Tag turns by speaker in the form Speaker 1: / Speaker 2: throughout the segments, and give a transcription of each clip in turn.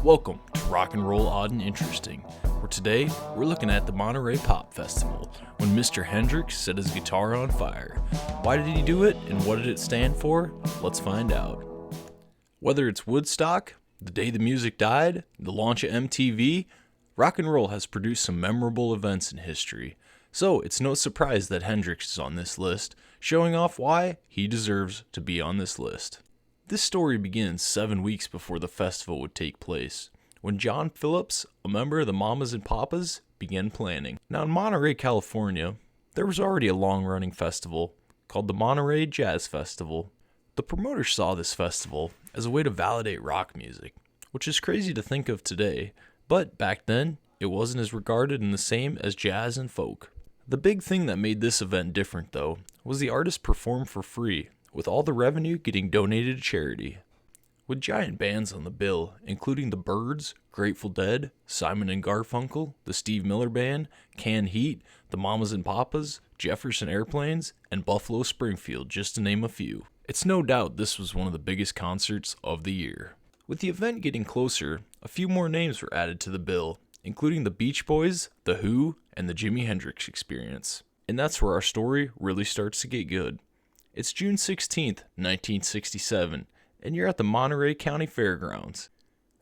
Speaker 1: Welcome to Rock and Roll Odd and Interesting, where today we're looking at the Monterey Pop Festival when Mr. Hendrix set his guitar on fire. Why did he do it and what did it stand for? Let's find out. Whether it's Woodstock, the day the music died, the launch of MTV, rock and roll has produced some memorable events in history. So it's no surprise that Hendrix is on this list, showing off why he deserves to be on this list. This story begins 7 weeks before the festival would take place, when John Phillips, a member of the Mamas and Papas, began planning. Now in Monterey, California, there was already a long-running festival called the Monterey Jazz Festival. The promoters saw this festival as a way to validate rock music, which is crazy to think of today, but back then, it wasn't as regarded and the same as jazz and folk. The big thing that made this event different, though, was the artists performed for free, with all the revenue getting donated to charity. With giant bands on the bill, including the Byrds, Grateful Dead, Simon and Garfunkel, the Steve Miller Band, Canned Heat, the Mamas and Papas, Jefferson Airplanes, and Buffalo Springfield, just to name a few. It's no doubt this was one of the biggest concerts of the year. With the event getting closer, a few more names were added to the bill, including the Beach Boys, The Who, and the Jimi Hendrix Experience. And that's where our story really starts to get good. It's June 16th, 1967, and you're at the Monterey County Fairgrounds.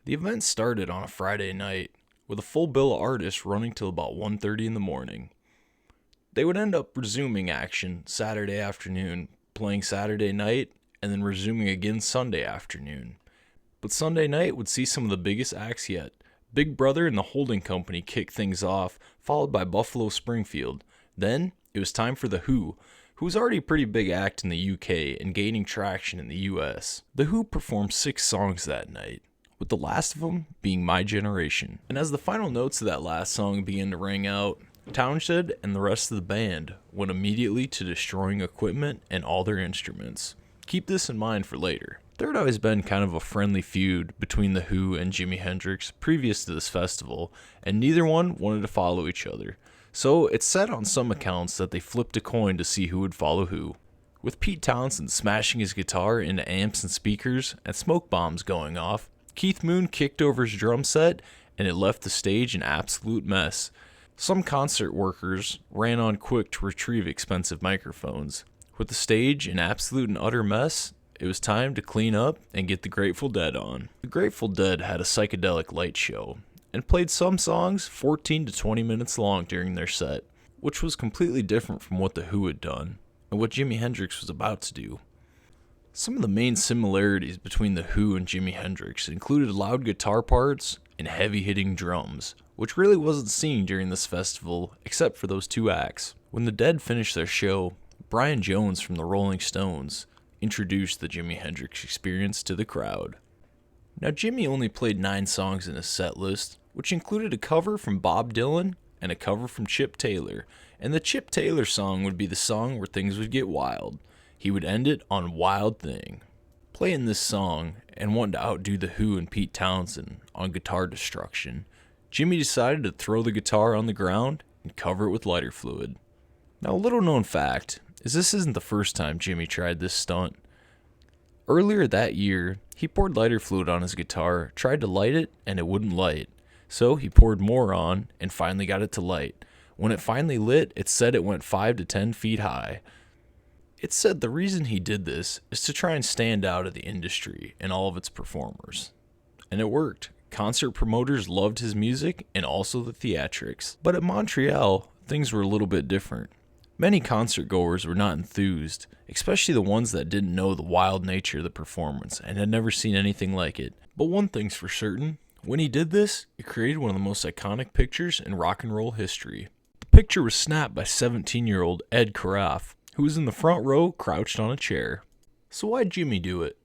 Speaker 1: The event started on a Friday night, with a full bill of artists running till about 1:30 in the morning. They would end up resuming action Saturday afternoon, playing Saturday night, and then resuming again Sunday afternoon. But Sunday night would see some of the biggest acts yet. Big Brother and the Holding Company kicked things off, followed by Buffalo Springfield. Then, it was time for The Who was already a pretty big act in the UK and gaining traction in the US. The Who performed 6 songs that night, with the last of them being My Generation. And as the final notes of that last song began to ring out, Townshend and the rest of the band went immediately to destroying equipment and all their instruments. Keep this in mind for later. There had always been kind of a friendly feud between The Who and Jimi Hendrix previous to this festival, and neither one wanted to follow each other. So it's said on some accounts that they flipped a coin to see who would follow who. With Pete Townshend smashing his guitar into amps and speakers and smoke bombs going off, Keith Moon kicked over his drum set and it left the stage an absolute mess. Some concert workers ran on quick to retrieve expensive microphones. With the stage an absolute and utter mess, it was time to clean up and get the Grateful Dead on. The Grateful Dead had a psychedelic light show and played some songs 14 to 20 minutes long during their set, which was completely different from what The Who had done and what Jimi Hendrix was about to do. Some of the main similarities between The Who and Jimi Hendrix included loud guitar parts and heavy-hitting drums, which really wasn't seen during this festival except for those 2 acts. When the Dead finished their show, Brian Jones from the Rolling Stones introduced the Jimi Hendrix Experience to the crowd. Now Jimi only played 9 songs in his set list, which included a cover from Bob Dylan and a cover from Chip Taylor, and the Chip Taylor song would be the song where things would get wild. He would end it on Wild Thing. Playing this song and wanting to outdo The Who and Pete Townshend on guitar destruction, Jimi decided to throw the guitar on the ground and cover it with lighter fluid. Now a little known fact is this isn't the first time Jimi tried this stunt. Earlier that year, he poured lighter fluid on his guitar, tried to light it, and it wouldn't light. So he poured more on and finally got it to light. When it finally lit, it said it went 5 to 10 feet high. It said the reason he did this is to try and stand out of the industry and all of its performers. And it worked. Concert promoters loved his music and also the theatrics. But at Montreal, things were a little bit different. Many concert goers were not enthused, especially the ones that didn't know the wild nature of the performance and had never seen anything like it. But one thing's for certain, when he did this, it created one of the most iconic pictures in rock and roll history. The picture was snapped by 17-year-old Ed Carafe, who was in the front row crouched on a chair. So why'd Jimi do it?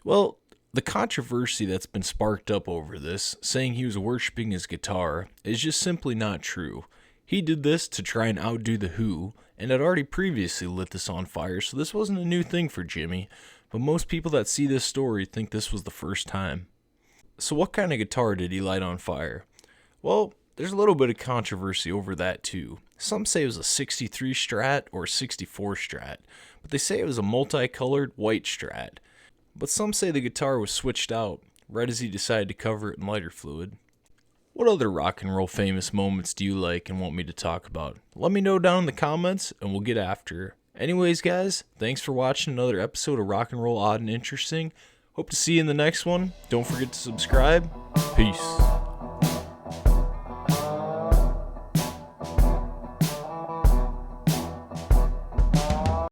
Speaker 1: Well, the controversy that's been sparked up over this, saying he was worshiping his guitar, is just simply not true. He did this to try and outdo The Who, and had already previously lit this on fire, so this wasn't a new thing for Jimi, but most people that see this story think this was the first time. So what kind of guitar did he light on fire? Well, there's a little bit of controversy over that too. Some say it was a 63 Strat or a 64 Strat, but they say it was a multicolored white Strat. But some say the guitar was switched out, right as he decided to cover it in lighter fluid. What other rock and roll famous moments do you like and want me to talk about? Let me know down in the comments and we'll get after it. Anyways, guys, thanks for watching another episode of Rock and Roll Odd and Interesting. Hope to see you in the next one. Don't forget to subscribe. Peace.